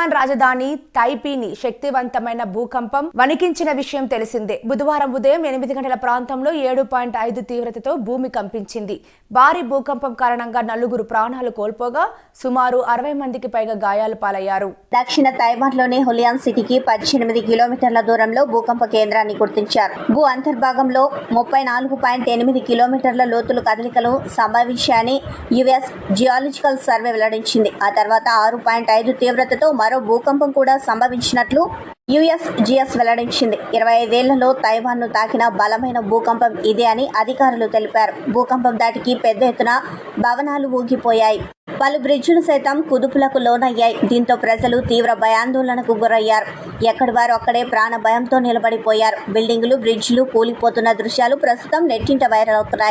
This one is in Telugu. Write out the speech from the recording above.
తైవాన్ రాజధాని తైపీని శక్తివంతమైన భూకంపం వణికించిన విషయం తెలిసిందే. బుధవారం ఉదయం 8 గంటల ప్రాంతంలో 7.5 తీవ్రతతో భూమి కంపించింది. భారీ భూకంపం కారణంగా 4 ప్రాణాలు కోల్పోగా సుమారు 60 మందికి పైగా గాయాల పాలయ్యారు. దక్షిణ తైవాన్లోని హులియాన్ సిటీకి 18 కిలోమీటర్ల దూరంలో భూకంప కేంద్రాన్ని గుర్తించారు. భూ అంతర్భాగంలో 34.8 కిలోమీటర్ల లోతులు కదలికలు సంభవించాయని యుఎస్ జియాలజికల్ సర్వే వెల్లడించింది. ఆ తర్వాత 6.5 తీవ్రతతో మరో భూకంపం కూడా సంభవించినట్లు యుఎస్జిఎస్ వెల్లడించింది. 25 ఏళ్లలో తైవాన్ను తాకిన బలమైన భూకంపం ఇదే అని అధికారులు తెలిపారు. భూకంపం దాటికి పెద్ద ఎత్తున భవనాలు ఊగిపోయాయి. పలు బ్రిడ్జులు సైతం కుదుపులకు లోనయ్యాయి. దీంతో ప్రజలు తీవ్ర భయాందోళనకు గురయ్యారు. ఎక్కడి వారు అక్కడే ప్రాణ భయంతో నిలబడిపోయారు. బిల్డింగులు, బ్రిడ్జిలు కూలిపోతున్న దృశ్యాలు ప్రస్తుతం నెట్టింట వైరల్ అవుతున్నాయి.